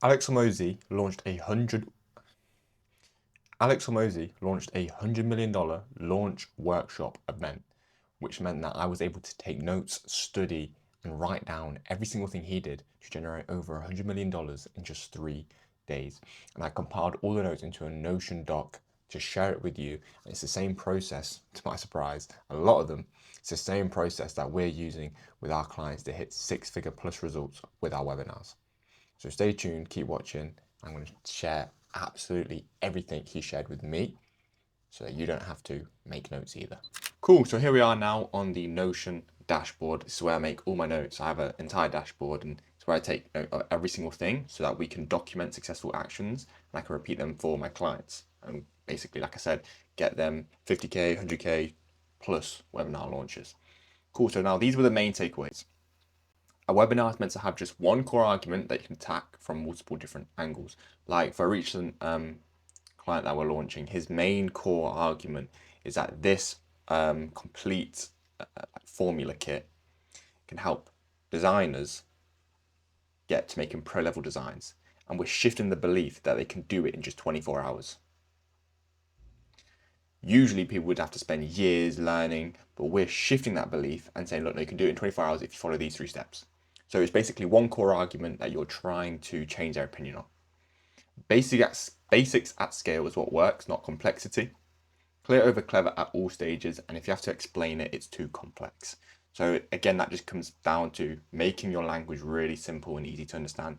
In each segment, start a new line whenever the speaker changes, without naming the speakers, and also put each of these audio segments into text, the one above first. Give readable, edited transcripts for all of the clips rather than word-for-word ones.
Alex Hormozi launched a hundred. Alex Hormozi launched a $100 million launch workshop event, which meant that I was able to take notes, study, and write down every single thing he did to generate over $100 million in just 3 days. And I compiled all the notes into a Notion doc to share it with you. And it's the same process, to my surprise, a lot of them, it's the same process that we're using with our clients to hit six-figure plus results with our webinars. So stay tuned, keep watching. I'm going to share absolutely everything he shared with me so that you don't have to make notes either. Cool, so here we are now on the Notion dashboard. This is where I make all my notes. I have an entire dashboard and it's where I take note of every single thing so that we can document successful actions and I can repeat them for my clients. And basically, like I said, get them 50K, 100K plus webinar launches. Cool, so now these were the main takeaways. A webinar is meant to have just one core argument that you can attack from multiple different angles. Like for each client that we're launching, his main core argument is that this complete formula kit can help designers get to making pro-level designs. And we're shifting the belief that they can do it in just 24 hours. Usually people would have to spend years learning, but we're shifting that belief and saying, look, no, you can do it in 24 hours if you follow these 3 steps. So it's basically one core argument that you're trying to change their opinion on. Basics at scale is what works, not complexity. Clear over clever at all stages, and if you have to explain it, it's too complex. So again, that just comes down to making your language really simple and easy to understand.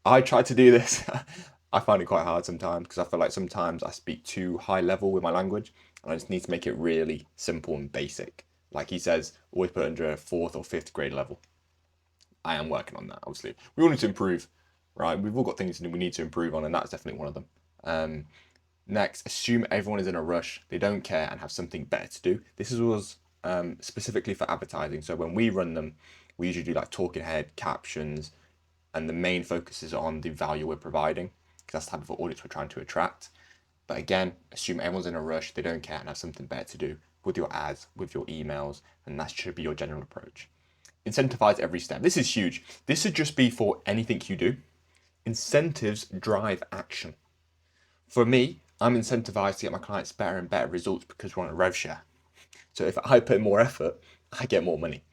I try to do this. I find it quite hard sometimes because I feel like sometimes I speak too high level with my language and I just need to make it really simple and basic. Like he says, always put it under a 4th or 5th grade level. I am working on that, obviously. We all need to improve, right? We've all got things we need to improve on, and that's definitely one of them. Next, assume everyone is in a rush. They don't care and have something better to do. This was specifically for advertising. So when we run them, we usually do like talking head, captions, and the main focus is on the value we're providing because that's the type of audience we're trying to attract. But again, assume everyone's in a rush, they don't care and have something better to do with your ads, with your emails, and that should be your general approach. Incentivize every step. This is huge. This should just be for anything you do. Incentives drive action. For me, I'm incentivized to get my clients better and better results because we're on a rev share. So if I put in more effort, I get more money.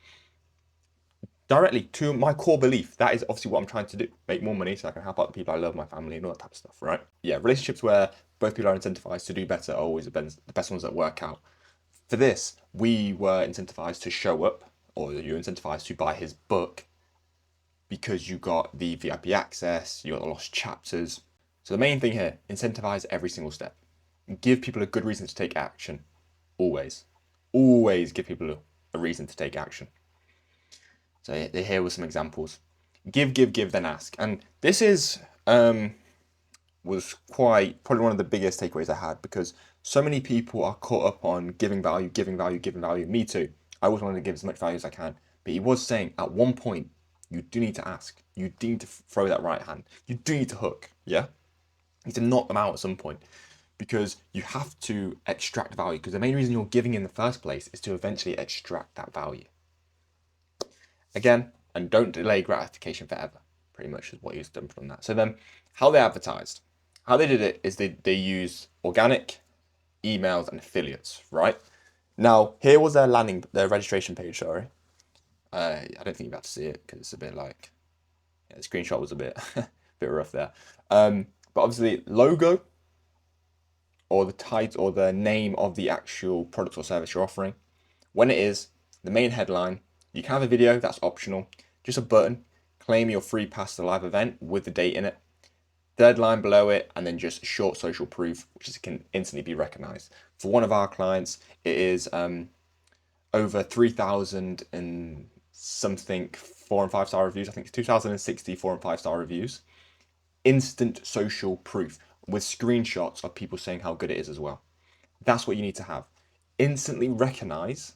Directly to my core belief, that is obviously what I'm trying to do. Make more money so I can help out the people I love, my family, and all that type of stuff, right? Yeah, relationships where both people are incentivized to do better are always the best ones that work out. For this, we were incentivized to show up, or you're incentivized to buy his book because you got the VIP access, you got the lost chapters. So the main thing here, incentivize every single step. Give people a good reason to take action. Always. Always give people a reason to take action. So here were some examples. Give, then ask. And this is was quite probably one of the biggest takeaways I had because so many people are caught up on giving value, giving value, giving value. Me too. I always wanted to give as much value as I can. But he was saying at one point, you do need to ask. You do need to throw that right hand. You do need to hook. Yeah? You need to knock them out at some point because you have to extract value because the main reason you're giving in the first place is to eventually extract that value. Again, and don't delay gratification forever. Pretty much is what he's done from that. So then how they advertised. How they did it is they use organic, emails, and affiliates, right? Now, here was their registration page, sorry. I don't think you're about to see it because it's a bit like, the screenshot was a bit, bit rough there. But obviously, logo or the title or the name of the actual product or service you're offering. When it is, the main headline, you can have a video, that's optional. Just a button, claim your free pass to the live event with the date in it. Third line below it, and then just short social proof, which can instantly be recognized. For one of our clients, it is over 3,000 and something 4 and 5 star reviews. I think it's 2,060 4 and 5 star reviews. Instant social proof with screenshots of people saying how good it is as well. That's what you need to have. Instantly recognize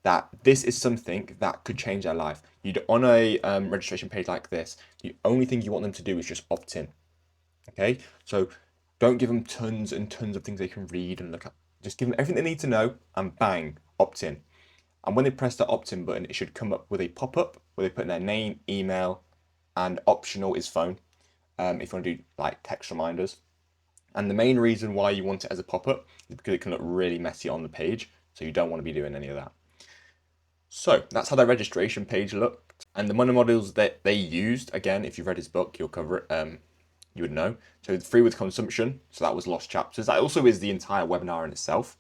that this is something that could change their life. On a registration page like this, the only thing you want them to do is just opt in. Okay, so don't give them tons and tons of things they can read and look at. Just give them everything they need to know and bang, opt in. And when they press the opt in button, it should come up with a pop up where they put in their name, email, and optional is phone. if you want to do like text reminders. And the main reason why you want it as a pop-up is because it can look really messy on the page. So you don't want to be doing any of that. So that's how their registration page looked. And the money models that they used, again, if you've read his book, you'll cover it. You would know. So free with consumption. So that was lost chapters. That also is the entire webinar in itself.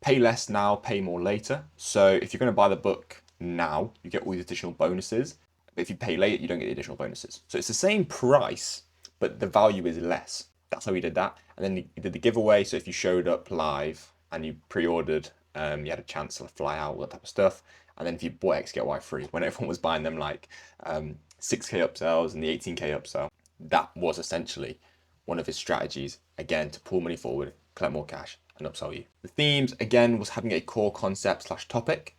Pay less now, pay more later. So if you're going to buy the book now, you get all these additional bonuses. But if you pay later, you don't get the additional bonuses. So it's the same price, but the value is less. That's how we did that. And then he did the giveaway. So if you showed up live and you pre-ordered, you had a chance to fly out, all that type of stuff. And then if you bought X, get Y free, when everyone was buying them like 6K upsells and the 18K upsell, that was essentially one of his strategies, again, to pull money forward, collect more cash, and upsell you. The themes, again, was having a core concept / topic.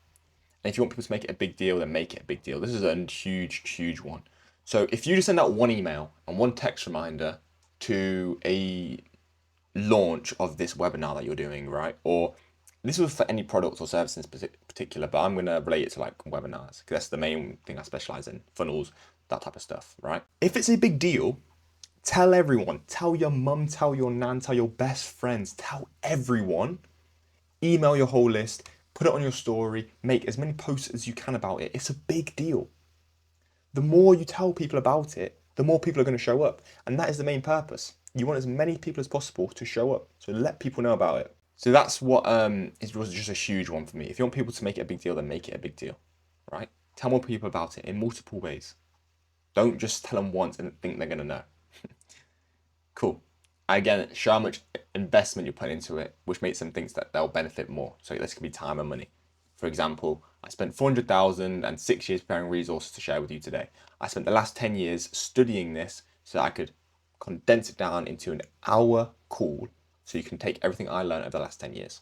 And if you want people to make it a big deal, then make it a big deal. This is a huge, huge one. So if you just send out one email and one text reminder to a launch of this webinar that you're doing, right? Or this was for any product or service in particular, but I'm going to relate it to like webinars because that's the main thing I specialize in, funnels, that type of stuff, right? If it's a big deal, tell everyone, tell your mum, tell your nan, tell your best friends, tell everyone, email your whole list, put it on your story, make as many posts as you can about it. It's a big deal. The more you tell people about it, the more people are going to show up. And that is the main purpose. You want as many people as possible to show up. So let people know about it. So that's what was just a huge one for me. If you want people to make it a big deal, then make it a big deal, right? Tell more people about it in multiple ways. Don't just tell them once and think they're going to know. Cool. Again, show how much investment you put into it, which makes them think that they'll benefit more. So this could be time and money. For example, I spent 400,000 and 6 years preparing resources to share with you today. I spent the last 10 years studying this so that I could condense it down into an hour call so you can take everything I learned over the last 10 years.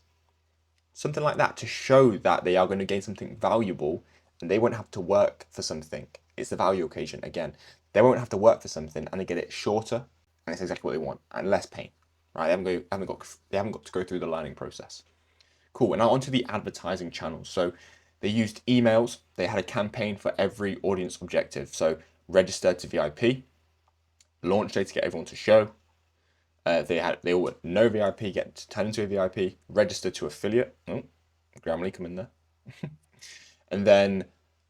Something like that to show that they are going to gain something valuable and they won't have to work for something. It's the value occasion. Again, they won't have to work for something and they get it shorter and it's exactly what they want and less pain, right? They haven't got to go through the learning process. Cool. And now onto the advertising channels. So they used emails. They had a campaign for every audience objective. So register to VIP, launch day to get everyone to show. They all no VIP, get to turn into a VIP, register to affiliate. Oh, Grammarly, come in there. And then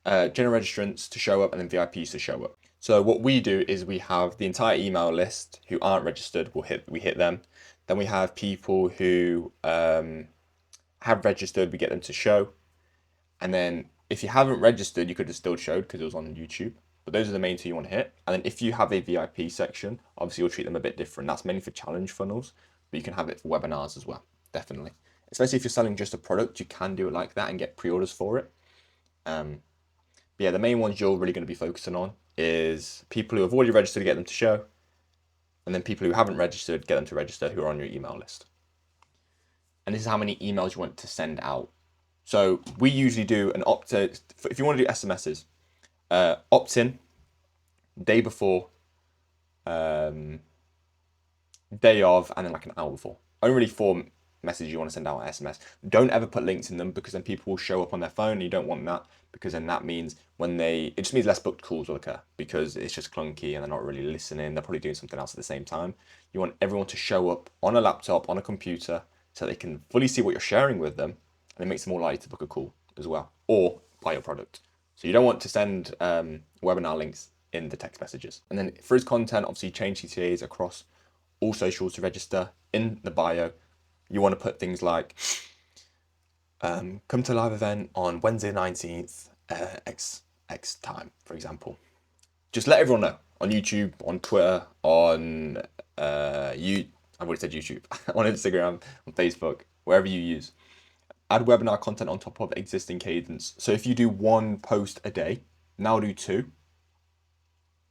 general registrants to show up and then VIPs to show up. So what we do is we have the entire email list who aren't registered, we hit them. Then we have people who have registered, we get them to show. And then if you haven't registered, you could have still showed because it was on YouTube. But those are the main two you want to hit. And then if you have a VIP section, obviously you'll treat them a bit different. That's mainly for challenge funnels, but you can have it for webinars as well, definitely. Especially if you're selling just a product, you can do it like that and get pre-orders for it. But yeah, the main ones you're really going to be focusing on is people who have already registered, get them to show. And then people who haven't registered, get them to register who are on your email list. And this is how many emails you want to send out. So we usually do an if you want to do SMSs, opt-in, day before, day of, and then like an hour before. Only really 4 messages you want to send out on SMS. Don't ever put links in them because then people will show up on their phone and you don't want that because then that means it just means less booked calls will occur because it's just clunky and they're not really listening. They're probably doing something else at the same time. You want everyone to show up on a laptop, on a computer, so they can fully see what you're sharing with them and it makes them more likely to book a call as well or buy your product. So you don't want to send webinar links in the text messages. And then for his content, obviously change CTAs across all socials to register. In the bio, you want to put things like, come to live event on Wednesday 19th, X time, for example. Just let everyone know on YouTube, on Twitter, on I've already said YouTube, on Instagram, on Facebook, wherever you use. Add webinar content on top of existing cadence. So if you do 1 post a day, now do 2.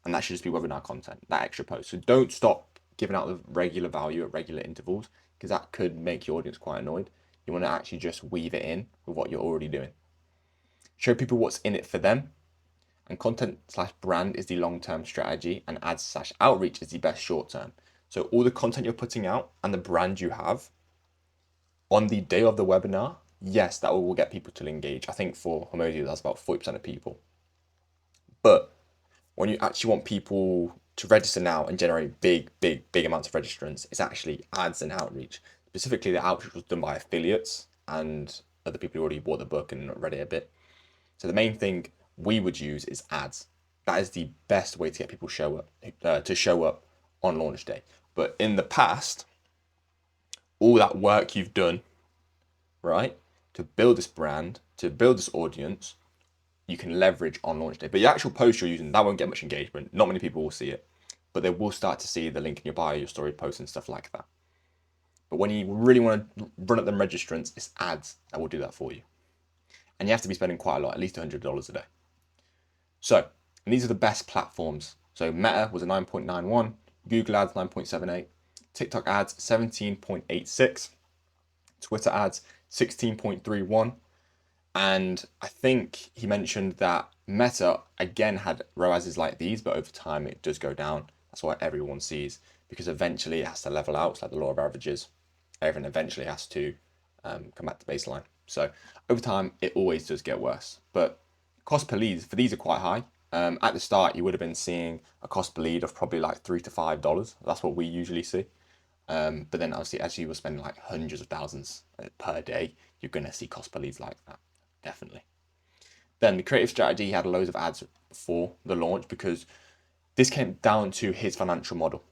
And that should just be webinar content, that extra post. So don't stop giving out the regular value at regular intervals because that could make your audience quite annoyed. You want to actually just weave it in with what you're already doing. Show people what's in it for them. And content / brand is the long-term strategy and ads / outreach is the best short-term. So all the content you're putting out and the brand you have on the day of the webinar, yes, that will get people to engage. I think for hormozi, that's about 40% of people. But when you actually want people to register now and generate big amounts of registrants is actually ads and outreach. Specifically, the outreach was done by affiliates and other people who already bought the book and read it a bit. So the main thing we would use is ads. That is the best way to get people show up on launch day. But in the past, all that work you've done, right, to build this brand, to build this audience, you can leverage on launch day. But your actual post you're using, that won't get much engagement. Not many people will see it, but they will start to see the link in your bio, your story posts and stuff like that. But when you really want to run up them registrants, it's ads that will do that for you. And you have to be spending quite a lot, at least $100 a day. So, and these are the best platforms. So Meta was a 9.91, Google Ads 9.78, TikTok Ads 17.86, Twitter Ads 16.31. And I think he mentioned that Meta again had ROASs like these, but over time it does go down. That's what everyone sees, because eventually it has to level out. It's like the law of averages. Everything eventually has to come back to baseline. So over time, it always does get worse. But cost per lead for these are quite high. At the start, you would have been seeing a cost per lead of probably like $3 to $5. That's what we usually see. But then obviously, as you were spending like hundreds of thousands per day, you're going to see cost per leads like that. Definitely. Then the creative strategy had loads of ads for the launch because this came down to his financial model,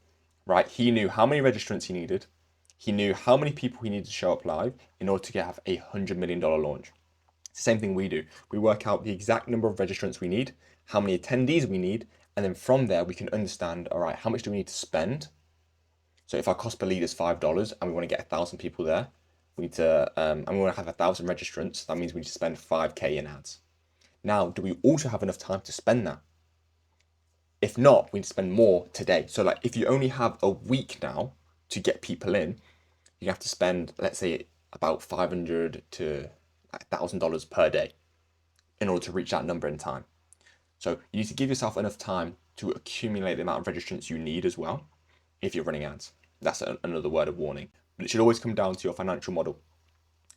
right? He knew how many registrants he needed. He knew how many people he needed to show up live in order to have a $100 million launch. It's the same thing we do. We work out the exact number of registrants we need, how many attendees we need, and then from there we can understand, all right, how much do we need to spend? So if our cost per lead is $5 and we want to get 1,000 people there, we need to, and we want to have 1,000 registrants, that means we need to spend 5K in ads. Now, do we also have enough time to spend that? If not, we need to spend more today. So like if you only have a week now to get people in, you have to spend, let's say, about $500 to $1,000 per day in order to reach that number in time. So you need to give yourself enough time to accumulate the amount of registrants you need as well if you're running ads. That's another word of warning. But it should always come down to your financial model.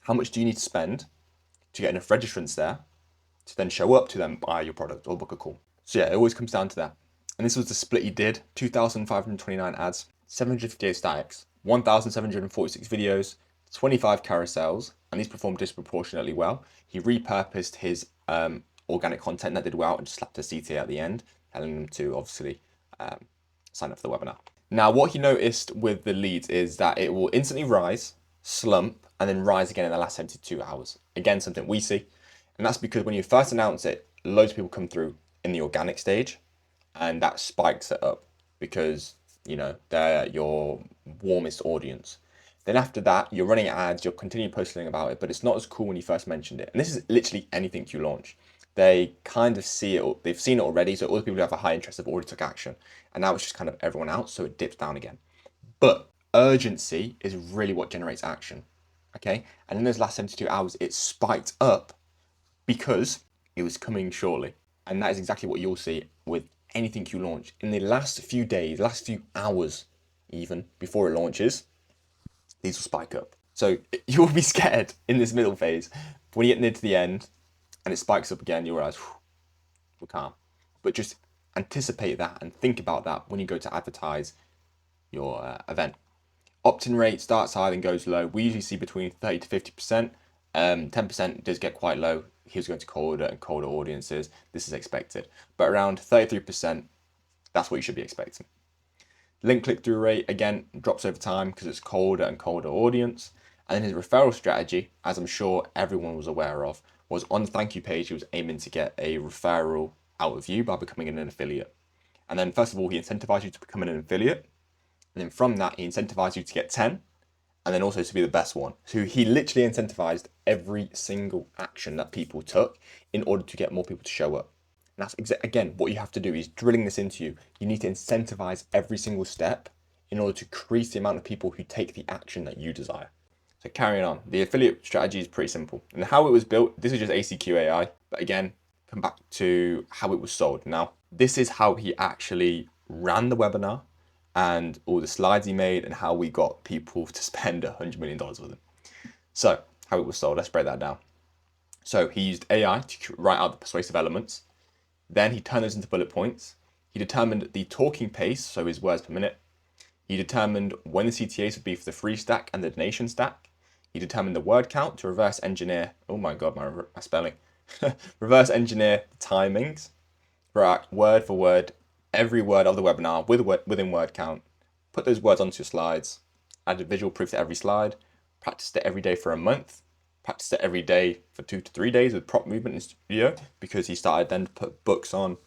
How much do you need to spend to get enough registrants there to then show up to them, buy your product or book a call? So yeah, it always comes down to that. And this was the split he did: 2,529 ads, 758 statics, 1,746 videos, 25 carousels, and these performed disproportionately well. He repurposed his organic content that did well and just slapped a CTA at the end, telling them to obviously sign up for the webinar. Now, what he noticed with the leads is that it will instantly rise, slump, and then rise again in the last 72 hours. Again, something we see. And that's because when you first announce it, loads of people come through in the organic stage, and that spikes it up because, you know, they're your warmest audience. Then after that, you're running ads, you'll continue posting about it, but it's not as cool when you first mentioned it. And this is literally anything you launch. They kind of see it, they've seen it already, so all the people who have a high interest have already took action. And now it's just kind of everyone else, so it dips down again. But urgency is really what generates action, okay? And in those last 72 hours, it spiked up because it was coming shortly. And that is exactly what you'll see with anything you launch. In the last few days, last few hours, even before it launches, these will spike up. So you will be scared in this middle phase. When you get near to the end and it spikes up again, you'll realize, we're calm. But just anticipate that and think about that when you go to advertise your event. Opt-in rate starts high and goes low. We usually see between 30 to 50%. 10% does get quite low. He was going to colder and colder audiences. This is expected. But around 33%, that's what you should be expecting. Link click-through rate, again, drops over time because it's colder and colder audience. And then his referral strategy, as I'm sure everyone was aware of, was on the thank you page, he was aiming to get a referral out of you by becoming an affiliate. And then first of all, he incentivized you to become an affiliate. And then from that, he incentivized you to get 10, and then also to be the best one. So he literally incentivized every single action that people took in order to get more people to show up. And that's again, what you have to do is drilling this into you. You need to incentivize every single step in order to increase the amount of people who take the action that you desire. So carrying on, the affiliate strategy is pretty simple. And how it was built, this is just ACQ AI, but again, come back to how it was sold. Now, this is how he actually ran the webinar and all the slides he made and how we got people to spend $100 million with him. So how it was sold, let's break that down. So he used AI to write out the persuasive elements. Then he turned those into bullet points. He determined the talking pace, so his words per minute. He determined when the CTAs would be for the free stack and the donation stack. He determined the word count to reverse engineer. Oh my god, my spelling. Reverse engineer timings. Right, word for word, every word of the webinar within word count. Put those words onto your slides. Add a visual proof to every slide. Practiced it every day for a month. Practiced it every day for 2 to 3 days with prop movement in studio, because he started then to put books on,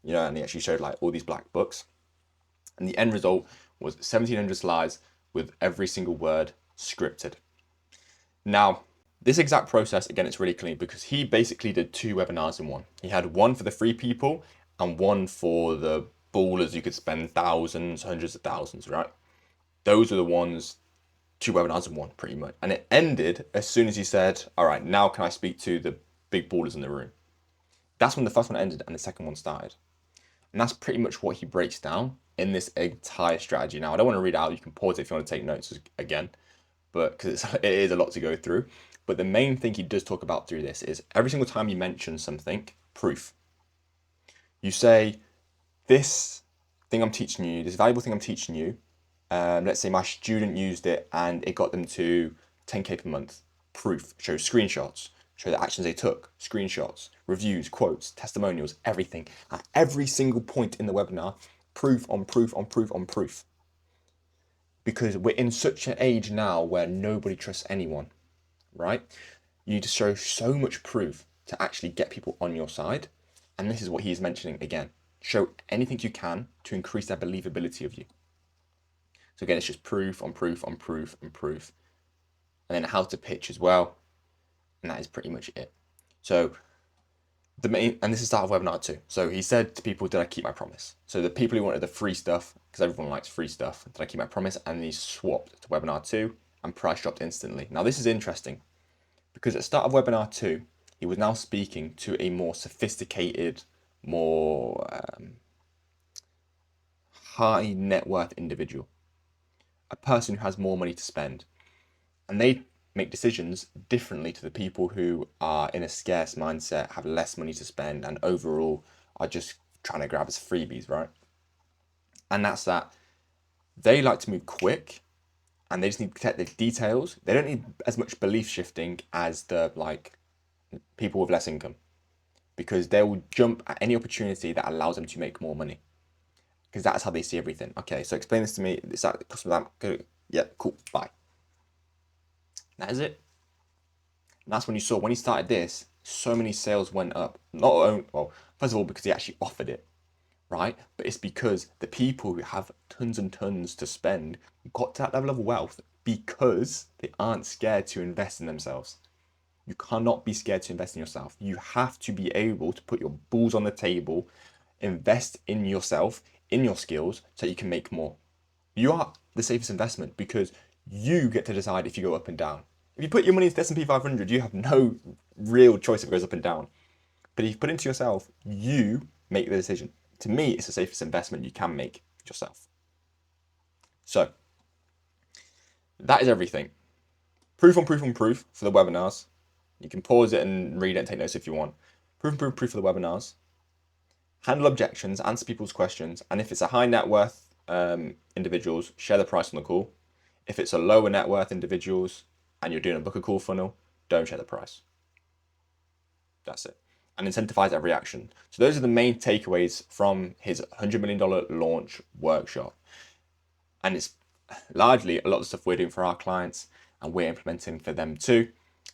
and he actually showed like all these black books. And the end result was 1,700 slides with every single word scripted. Now, this exact process, again, it's really clean because he basically did 2 webinars in one. He had one for the free people and one for the ballers who could spend thousands, hundreds of thousands, right? Those are the ones, 2 webinars in one, pretty much. And it ended as soon as he said, all right, now can I speak to the big ballers in the room? That's when the first one ended and the second one started. And that's pretty much what he breaks down in this entire strategy. Now, I don't want to read it out. You can pause it if you want to take notes again, but because it is a lot to go through. But the main thing he does talk about through this is every single time you mention something, proof. You say, this thing I'm teaching you, this valuable thing I'm teaching you, let's say my student used it and it got them to 10K per month. Proof. Show screenshots. Show the actions they took. Screenshots, reviews, quotes, testimonials, everything. At every single point in the webinar, proof on proof on proof on proof. Because we're in such an age now where nobody trusts anyone, right? You need to show so much proof to actually get people on your side. And this is what he's mentioning again. Show anything you can to increase their believability of you. So again, it's just proof on proof on proof and proof. And then how to pitch as well. And that is pretty much it. So the main, and this is start of webinar 2. So he said to people, did I keep my promise? So the people who wanted the free stuff, because everyone likes free stuff, did I keep my promise? And he swapped to webinar 2 and price dropped instantly. Now this is interesting because at the start of webinar 2, he was now speaking to a more sophisticated, more high net worth individual, a person who has more money to spend. And they make decisions differently to the people who are in a scarce mindset, have less money to spend, and overall are just trying to grab as freebies, right? And that's that they like to move quick and they just need to protect the details. They don't need as much belief shifting as the people with less income, because they will jump at any opportunity that allows them to make more money, because that's how they see everything. Okay, so explain this to me. Is that customer that? Yeah, cool, bye. That is it. And that's when you saw, when he started this, so many sales went up. Not only, well, first of all, because he actually offered it, right? But it's because the people who have tons and tons to spend got to that level of wealth because they aren't scared to invest in themselves. You cannot be scared to invest in yourself. You have to be able to put your balls on the table, invest in yourself, in your skills, so you can make more. You are the safest investment because you get to decide if you go up and down. If you put your money into the S&P 500, you have no real choice if it goes up and down. But if you put it into yourself, you make the decision. To me, it's the safest investment you can make yourself. So that is everything. Proof on proof on proof for the webinars. You can pause it and read it and take notes if you want. Proof on proof, proof for the webinars. Handle objections, answer people's questions. And if it's a high net worth individuals, share the price on the call. If it's a lower net worth individuals and you're doing a book a call funnel, don't share the price. That's it. And incentivize every action. So those are the main takeaways from his $100 million launch workshop. And it's largely a lot of stuff we're doing for our clients and we're implementing for them too.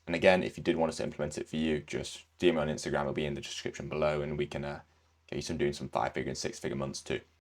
And again, if you did want us to implement it for you, just DM me on Instagram. It'll be in the description below and we can get you doing some 5-figure and 6-figure months too.